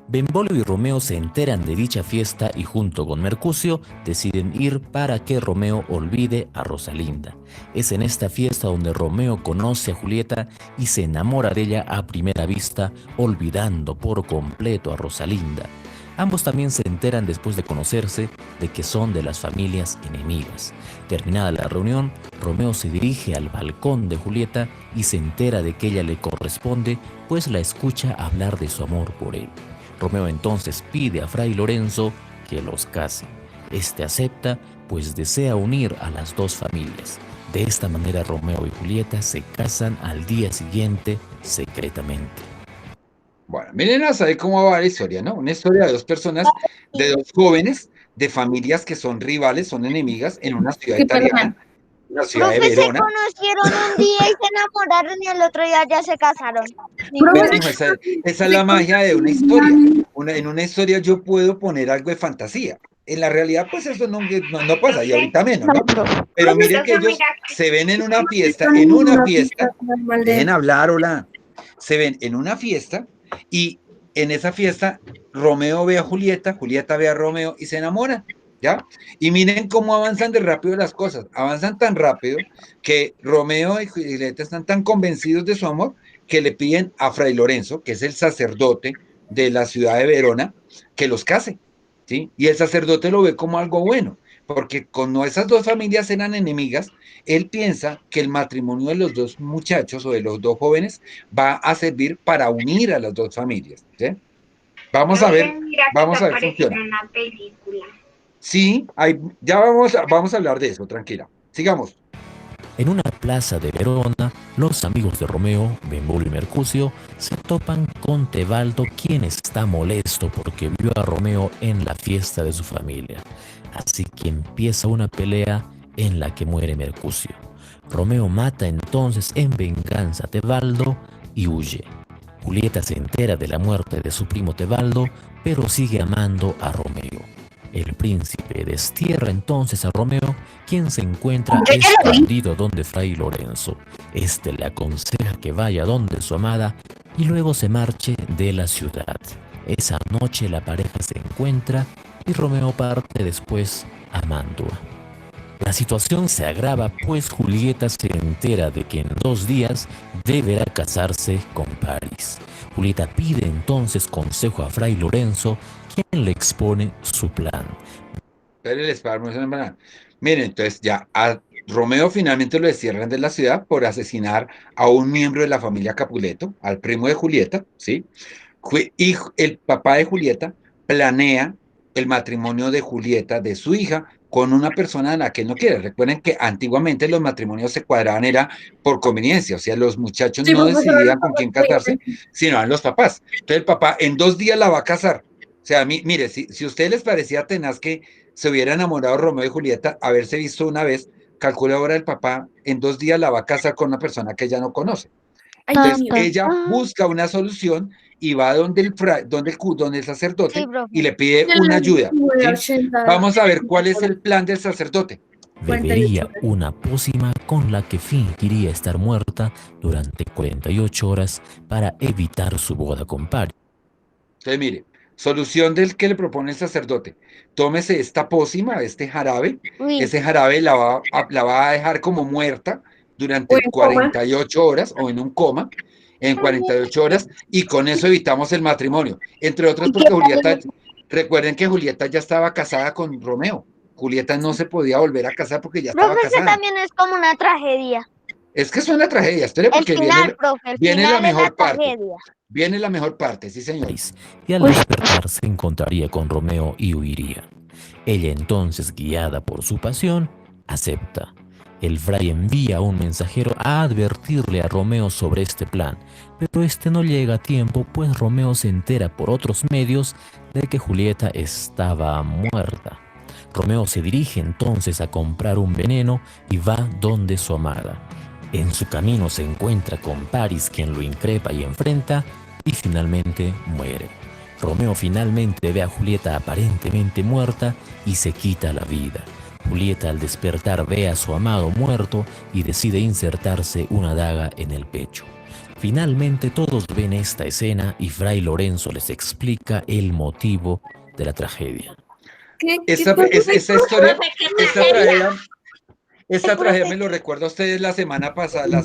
Speaker 11: Benvolio y Romeo se enteran de dicha fiesta y junto con Mercucio deciden ir para que Romeo olvide a Rosalinda. Es en esta fiesta donde Romeo conoce a Julieta y se enamora de ella a primera vista, olvidando por completo a Rosalinda. Ambos también se enteran después de conocerse de que son de las familias enemigas. Terminada la reunión, Romeo se dirige al balcón de Julieta y se entera de que ella le corresponde, pues la escucha hablar de su amor por él. Romeo entonces pide a Fray Lorenzo que los case. Este acepta, pues desea unir a las dos familias. De esta manera Romeo y Julieta se casan al día siguiente secretamente.
Speaker 1: Bueno, miren a saber cómo va la historia, ¿no? Una historia de dos personas, de dos jóvenes, de familias que son rivales, son enemigas en una ciudad italiana, la ciudad de
Speaker 5: Profe, se
Speaker 1: Verona.
Speaker 5: conocieron un día y se enamoraron y el otro día ya se casaron.
Speaker 1: Bueno, esa es la magia de una historia. En una historia yo puedo poner algo de fantasía. En la realidad, pues eso no pasa, y ahorita menos, ¿no? Pero miren que ellos se ven en una fiesta, dejen hablar, hola. Se ven en una fiesta y en esa fiesta Romeo ve a Julieta, Julieta ve a Romeo y se enamoran, ¿ya? Y miren cómo avanzan de rápido las cosas, avanzan tan rápido que Romeo y Julieta están tan convencidos de su amor que le piden a Fray Lorenzo, que es el sacerdote de la ciudad de Verona, que los case, ¿sí? Y el sacerdote lo ve como algo bueno, porque como esas dos familias eran enemigas, él piensa que el matrimonio de los dos muchachos o de los dos jóvenes va a servir para unir a las dos familias, ¿sí? Vamos a ver, vamos a ver, funciona.
Speaker 12: Una película.
Speaker 1: Sí, ya vamos a hablar de eso, tranquila. Sigamos.
Speaker 11: En una plaza de Verona, los amigos de Romeo, Benvolio y Mercucio, se topan con Tebaldo, quien está molesto porque vio a Romeo en la fiesta de su familia. Así que empieza una pelea en la que muere Mercucio. Romeo mata entonces en venganza a Tebaldo y huye. Julieta se entera de la muerte de su primo Tebaldo, pero sigue amando a Romeo. El príncipe destierra entonces a Romeo, quien se encuentra escondido donde Fray Lorenzo. Este le aconseja que vaya donde su amada y luego se marche de la ciudad. Esa noche la pareja se encuentra y Romeo parte después a Mantua. La situación se agrava pues Julieta se entera de que en 2 días deberá casarse con París. Julieta pide entonces consejo a Fray Lorenzo, quien le expone su plan.
Speaker 1: Miren, entonces ya a Romeo finalmente lo destierran de la ciudad por asesinar a un miembro de la familia Capuleto, al primo de Julieta, ¿sí? Y el papá de Julieta planea el matrimonio de Julieta, de su hija, con una persona a la que él no quiere. Recuerden que antiguamente los matrimonios se cuadraban era por conveniencia, o sea, los muchachos no decidían con quién casarse, sino eran los papás. Entonces el papá en 2 días la va a casar. O sea, mire, si a ustedes les parecía tenaz que se hubiera enamorado Romeo y Julieta, haberse visto una vez, calcula ahora el papá, en 2 días la va a casar con una persona que ella no conoce. Entonces ella busca una solución y va donde el sacerdote,
Speaker 5: Sí, profe.
Speaker 1: y le pide una ayuda, ¿sí? Vamos a ver cuál es el plan del sacerdote.
Speaker 11: Bebería una pócima con la que fingiría estar muerta durante 48 horas para evitar su boda con París.
Speaker 1: Entonces, mire, solución del que le propone el sacerdote: tómese esta pócima, este jarabe, ese jarabe la va a dejar como muerta durante 48 horas o en un coma, en 48 horas, y con eso evitamos el matrimonio. Entre otras porque Julieta, recuerden que Julieta ya estaba casada con Romeo. Julieta no se podía volver a casar porque ya estaba
Speaker 5: Profe,
Speaker 1: casada.
Speaker 5: también es como una tragedia.
Speaker 1: Es que es una tragedia, espere, porque
Speaker 5: el final,
Speaker 1: viene la mejor parte.
Speaker 5: Tragedia.
Speaker 1: Viene la mejor parte, sí señor.
Speaker 11: Y al despertar se encontraría con Romeo y huiría. Ella entonces, guiada por su pasión, acepta. El fray envía un mensajero a advertirle a Romeo sobre este plan, pero este no llega a tiempo, pues Romeo se entera por otros medios de que Julieta estaba muerta. Romeo se dirige entonces a comprar un veneno y va donde su amada. En su camino se encuentra con París, quien lo increpa y enfrenta, y finalmente muere. Romeo finalmente ve a Julieta aparentemente muerta y se quita la vida. Julieta al despertar ve a su amado muerto y decide insertarse una daga en el pecho. Finalmente todos ven esta escena y Fray Lorenzo les explica el motivo de la tragedia.
Speaker 1: Esta tragedia me lo recuerdo a ustedes la semana pasada,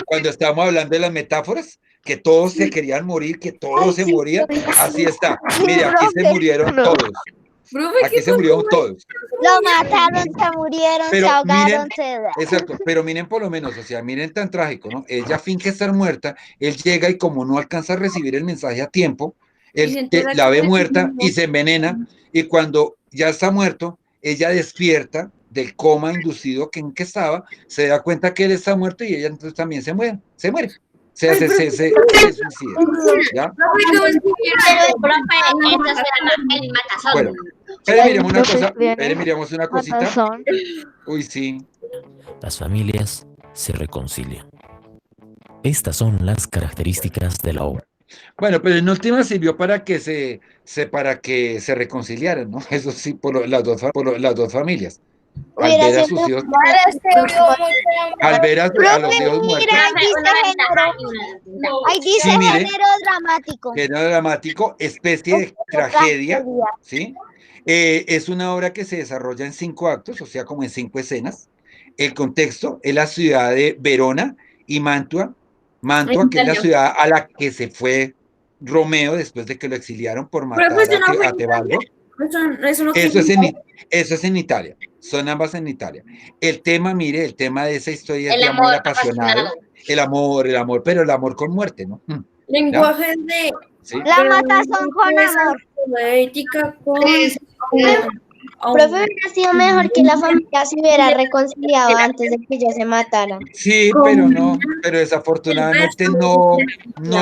Speaker 1: cuando estábamos hablando de las metáforas, que todos se querían morir, que todos se morían. Así está. Mire, aquí se murieron todos. Aquí se murieron todos.
Speaker 5: Lo mataron, se murieron,
Speaker 1: Pero
Speaker 5: se ahogaron,
Speaker 1: miren, exacto, pero miren por lo menos, o sea, miren tan trágico, ¿no? Ella finge estar muerta, él llega y como no alcanza a recibir el mensaje a tiempo, él la ve muerta y se envenena, y cuando ya está muerto, ella despierta del coma inducido en que estaba, se da cuenta que él está muerto y ella entonces también se muere. Se suicida, ¿ya? Bueno, miremos una cosita. Uy, sí.
Speaker 11: Las familias se reconcilian. Estas son las características de la obra.
Speaker 1: Bueno, pero en última sirvió para que se reconciliaran, ¿no? Eso sí, por las dos familias. Al ver a sus hijos, al ver a los hijos muertos.
Speaker 5: Ahí dice
Speaker 1: Sí, mire,
Speaker 5: género dramático.
Speaker 1: Género dramático, especie de tragedia, ¿sí? Es una obra que se desarrolla en 5 actos, o sea, como en 5 escenas. El contexto es la ciudad de Verona y Mantua, que es la ciudad a la que se fue Romeo después de que lo exiliaron por matar a Tebaldo.
Speaker 7: Eso no
Speaker 1: Eso es en Italia. Son ambas en Italia. El tema, mire, el tema de esa historia es
Speaker 9: El
Speaker 1: de amor
Speaker 9: amor
Speaker 1: apasionado. El amor, pero el amor con muerte, ¿no?
Speaker 7: lenguaje de
Speaker 1: ¿Sí?
Speaker 5: La matazón con amor.
Speaker 7: ética con
Speaker 4: Profe, hubiera sido mejor que la familia se hubiera reconciliado antes de que ellos se mataran.
Speaker 1: Sí, pero no, pero desafortunadamente no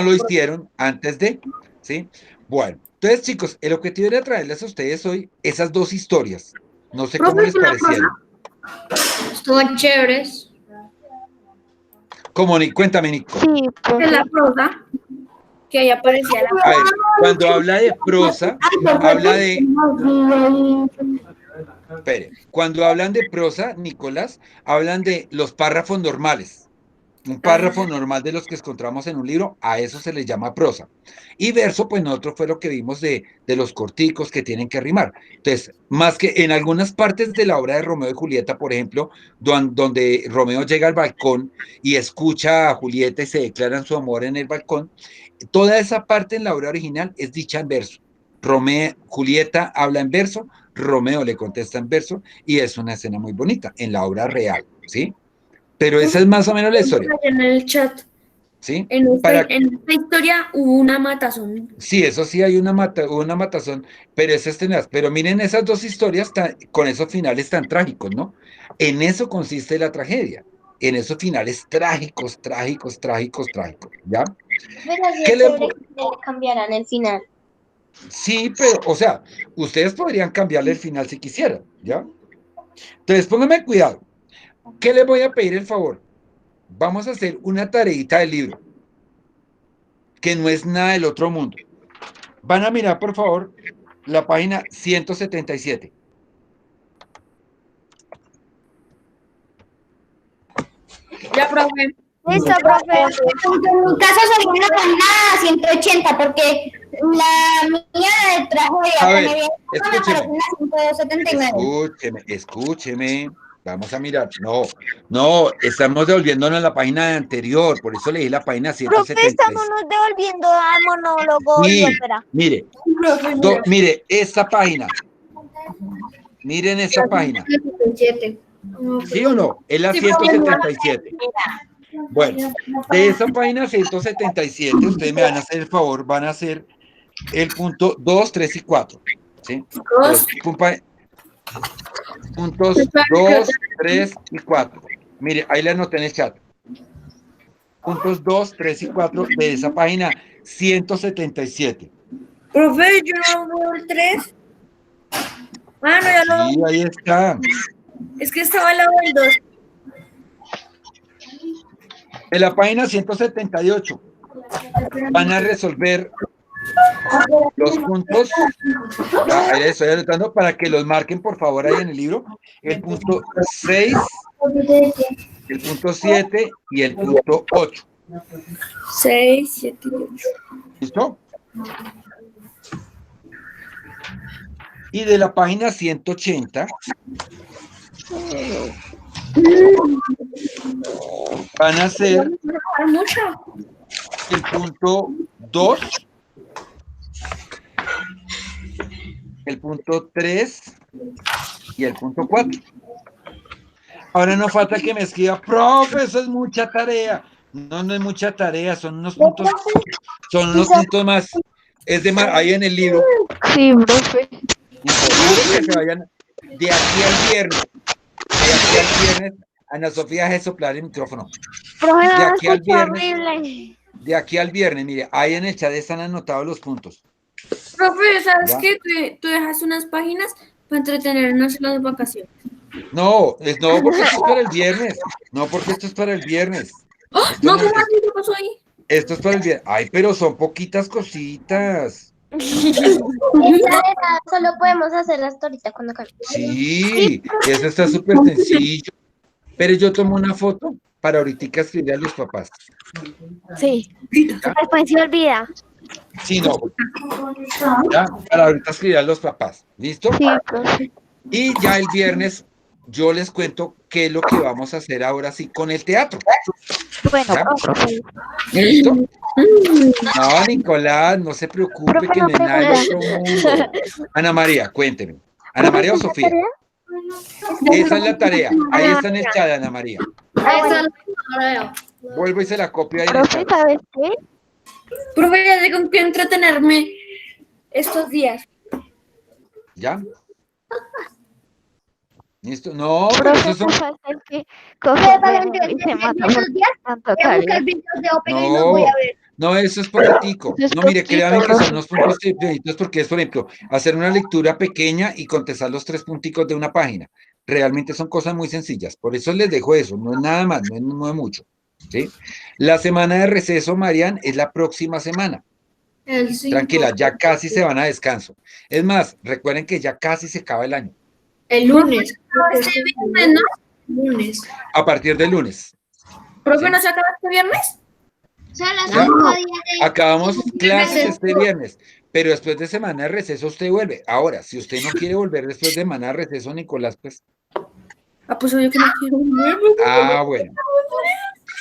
Speaker 1: lo hicieron antes de, ¿sí? Bueno, entonces chicos, el objetivo era traerles a ustedes hoy esas dos historias. No sé cómo les parecieron.
Speaker 7: Estuvo chéveres.
Speaker 1: Cuéntame, Nico.
Speaker 5: Sí, profe.
Speaker 7: De la prosa, que ahí aparecía la
Speaker 1: A ver, cuando habla de prosa, habla de... Espere, cuando hablan de prosa, Nicolás, hablan de los párrafos normales. Un párrafo normal de los que encontramos en un libro, a eso se les llama prosa. Y verso, pues nosotros fue lo que vimos de los corticos que tienen que rimar. Entonces, más que en algunas partes de la obra de Romeo y Julieta, por ejemplo, donde Romeo llega al balcón y escucha a Julieta y se declaran su amor en el balcón, toda esa parte en la obra original es dicha en verso. Julieta habla en verso, Romeo le contesta en verso, y es una escena muy bonita en la obra real, ¿sí? Pero esa es más o menos la historia.
Speaker 7: En el chat.
Speaker 1: ¿Sí?
Speaker 7: En esta historia hubo una matazón.
Speaker 1: Sí, eso sí hay una matazón, pero es tenaz. Pero miren esas dos historias con esos finales tan trágicos, ¿no? En eso consiste la tragedia. En esos finales trágicos, ¿ya?
Speaker 4: Pero así
Speaker 1: ¿Qué
Speaker 4: es chévere que le cambiarán el final.
Speaker 1: Sí, pero, o sea, ustedes podrían cambiarle el final si quisieran, ¿ya? Entonces, pónganme cuidado. ¿Qué les voy a pedir el favor? Vamos a hacer una tareita del libro, que no es nada del otro mundo. Van a mirar, por favor, la página 177.
Speaker 7: Ya, profe.
Speaker 5: Listo, profe.
Speaker 8: En mi caso sería la página 180, porque la mía de tragedia
Speaker 1: A ver,
Speaker 8: me
Speaker 1: escúcheme.
Speaker 8: aparece en la 179.
Speaker 1: Escúcheme. Vamos a mirar. No, estamos devolviéndonos a la página anterior, por eso leí la página
Speaker 5: Profe,
Speaker 1: 176.
Speaker 5: estamos devolviendo al monólogo y
Speaker 1: Sí,
Speaker 5: ópera.
Speaker 1: mire, mire, esta página. Miren esta página. ¿Sí o no? Es la 177. Bueno, de esa página 177, ustedes me van a hacer el favor, van a hacer el punto 2, 3 y 4. ¿Sí? Entonces, puntos 2, 3 y 4. Mire, ahí le anoté en el chat. Puntos 2, 3 y 4 de esa página 177.
Speaker 7: Profe, yo no veo el 3. Ah, no, ya lo.
Speaker 1: Sí, ahí está.
Speaker 7: Es que estaba al lado del 2.
Speaker 1: En la página 178 van a resolver los puntos. Ahí les estoy anotando para que los marquen, por favor, ahí en el libro. El punto 6, el punto 7 y el punto 8.
Speaker 7: 6, 7 y 8.
Speaker 1: ¿Listo? Y de la página 180 van a ser el punto 2, el punto 3 y el punto 4. Ahora no falta que me escriba, profe, eso es mucha tarea. No es mucha tarea, son unos puntos más. Es de ahí en el libro.
Speaker 5: Sí, profe.
Speaker 1: Imposible que se vayan de aquí al viernes. De aquí al viernes, Ana Sofía, deje soplar el micrófono.
Speaker 5: Profe,
Speaker 1: De aquí al viernes.
Speaker 5: horrible.
Speaker 1: De aquí al viernes, mire, ahí en el chat están anotados los puntos.
Speaker 7: Profe, ¿sabes
Speaker 1: ¿Ya?
Speaker 7: qué? Tú dejas unas páginas para entretenernos en las vacaciones.
Speaker 1: No, porque esto es para el viernes. No, porque esto es para el viernes.
Speaker 7: ¡Oh! No, ¿cómo así? ¿Qué pasó ahí?
Speaker 1: Esto es para el viernes. Ay, pero son poquitas cositas.
Speaker 4: Solo podemos hacer hasta ahorita cuando cambie.
Speaker 1: Sí, eso está súper sencillo. Pero yo tomo una foto para ahorita escribir a los papás.
Speaker 5: Sí. Después se olvida.
Speaker 1: Sí, no. Ya, para ahorita escribir a los papás. ¿Listo?
Speaker 5: Sí, profe.
Speaker 1: Y ya el viernes yo les cuento qué es lo que vamos a hacer ahora sí con el teatro.
Speaker 5: Bueno,
Speaker 1: ¿Ya?
Speaker 5: profe.
Speaker 1: ¿Listo? No, Nicolás, no se preocupe
Speaker 5: Profe,
Speaker 1: que
Speaker 5: no
Speaker 1: no es nada del
Speaker 5: pregunta.
Speaker 1: otro mundo. Ana María, cuénteme. ¿Ana María o
Speaker 5: ¿Esa
Speaker 1: Sofía?
Speaker 5: tarea?
Speaker 1: Esa es la tarea. Ahí está en el chat, Ana María.
Speaker 5: Ah, bueno.
Speaker 1: Vuelvo y se la copio ahí en el
Speaker 5: Profe,
Speaker 1: chat.
Speaker 5: ¿sabes qué?
Speaker 3: Profe, ya sé con qué entretenerme estos días.
Speaker 1: ¿Ya? ¿Listo? No, pero
Speaker 5: Profe,
Speaker 1: esos son...
Speaker 5: ¿sabes qué? Coge un dedo y se mata por tanto tarea.
Speaker 1: No, eso es poquitico.
Speaker 5: Eso es
Speaker 1: No, mire,
Speaker 5: poquito,
Speaker 1: créame que son
Speaker 5: profe.
Speaker 1: unos puntos pequeñitos porque es, por ejemplo, hacer una lectura pequeña y contestar los 3 punticos de una página. Realmente son cosas muy sencillas. Por eso les dejo eso. No es nada más, no es mucho. ¿Sí? La semana de receso, Marian, es la próxima semana.
Speaker 3: El 5.
Speaker 1: Tranquila, ya casi se van a descanso. Es más, recuerden que ya casi se acaba el año.
Speaker 3: El lunes. Este viernes, ¿no? Lunes.
Speaker 1: A partir del lunes.
Speaker 3: ¿Profe,
Speaker 1: ¿Sí?
Speaker 3: no se acaba este viernes?
Speaker 2: Solo
Speaker 1: ¿Ya?
Speaker 2: 5 días de...
Speaker 1: Acabamos clases este viernes, pero después de semana de receso usted vuelve. Ahora, si usted no quiere volver después de semana de receso, Nicolás, pues...
Speaker 3: Ah, pues yo que no quiero.
Speaker 1: Ah, bueno.